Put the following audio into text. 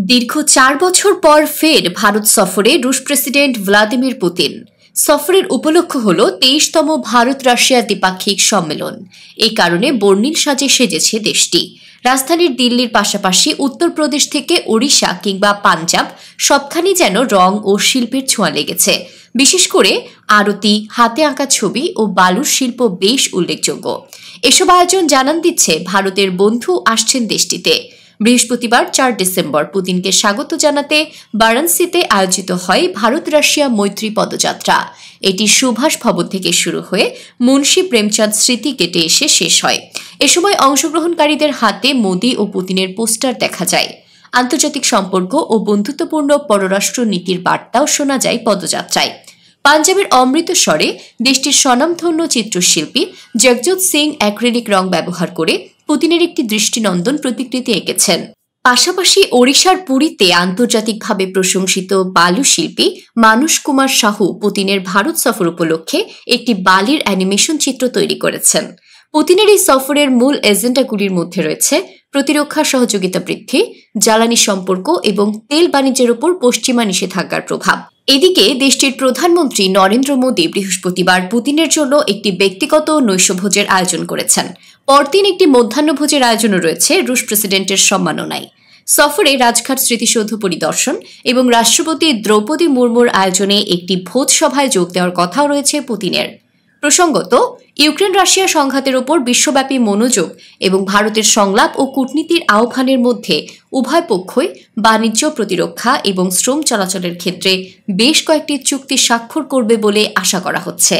দীর্ঘ ৪ বছর পর ফের ভারত সফরে রুশ প্রেসিডেন্ট ভ্লাদিমির পুতিন। সফরের উপলক্ষ হল ২৩তম ভারত রাশিয়া দ্বিপাক্ষিক সম্মেলন। এই কারণে বর্ণিল সাজে সেজেছে দেশটি। রাজধানীর দিল্লির পাশাপাশি উত্তরপ্রদেশ থেকে ওড়িশা কিংবা পাঞ্জাব সবখানেই যেন রং ও শিল্পের ছোঁয়া লেগেছে। বিশেষ করে আরতি, হাতে আঁকা ছবি ও বালুর শিল্প বেশ উল্লেখযোগ্য। এসব আয়োজন জানান দিচ্ছে ভারতের বন্ধু আসছেন দেশটিতে। বৃহস্পতিবার ৪ ডিসেম্বর পুতিনকে স্বাগত জানাতে বারাণসীতে আয়োজিত হয় ভারত রাশিয়া মৈত্রী পদযাত্রা। এটি সুভাষ ভবন থেকে শুরু হয়ে মুন্সী প্রেমচাঁদ স্মৃতি গেটে এসে শেষ হয়। এ সময় অংশগ্রহণকারীদের হাতে মোদি ও পুতিনের পোস্টার দেখা যায়। আন্তর্জাতিক সম্পর্ক ও বন্ধুত্বপূর্ণ পররাষ্ট্র নীতির বার্তাও শোনা যায় পদযাত্রায়। পাঞ্জাবের অমৃতসরে দেশটির স্বনামধন্য চিত্রশিল্পী জগজিৎ সিং অ্যাক্রিলিক রং ব্যবহার করে পুতিনের একটি দৃষ্টিনন্দন প্রতিকৃতি এঁকেছেন। পাশাপাশি ওড়িশার পুরীতে আন্তর্জাতিকভাবে প্রশংসিত বালু শিল্পী মানুষ কুমার সাহু পুতিনের ভারত সফর উপলক্ষে একটি বালির অ্যানিমেশন চিত্র তৈরি করেছেন। পুতিনের এই সফরের মূল এজেন্ডাগুলির মধ্যে রয়েছে প্রতিরক্ষা সহযোগিতা বৃদ্ধি, জ্বালানি সম্পর্ক এবং তেল বাণিজ্যের উপর পশ্চিমা নিষেধাজ্ঞার প্রভাব। এদিকে দেশটির প্রধানমন্ত্রী নরেন্দ্র মোদী বৃহস্পতিবার পুতিনের জন্য একটি ব্যক্তিগত নৈশভোজের আয়োজন করেছেন। পরদিন একটি মধ্যাহ্নভোজের আয়োজনও রয়েছে রুশ প্রেসিডেন্টের সম্মাননায়। সফরে রাজঘাট স্মৃতিসৌধ পরিদর্শন এবং রাষ্ট্রপতি দ্রৌপদী মুর্মুর আয়োজনে একটি ভোজ সভায় যোগ দেওয়ার কথাও রয়েছে পুতিনের। প্রসঙ্গত, ইউক্রেন রাশিয়া সংঘাতের ওপর বিশ্বব্যাপী মনোযোগ এবং ভারতের সংলাপ ও কূটনীতির আহ্বানের মধ্যে উভয় পক্ষই বাণিজ্য, প্রতিরক্ষা এবং শ্রম চলাচলের ক্ষেত্রে বেশ কয়েকটি চুক্তি স্বাক্ষর করবে বলে আশা করা হচ্ছে।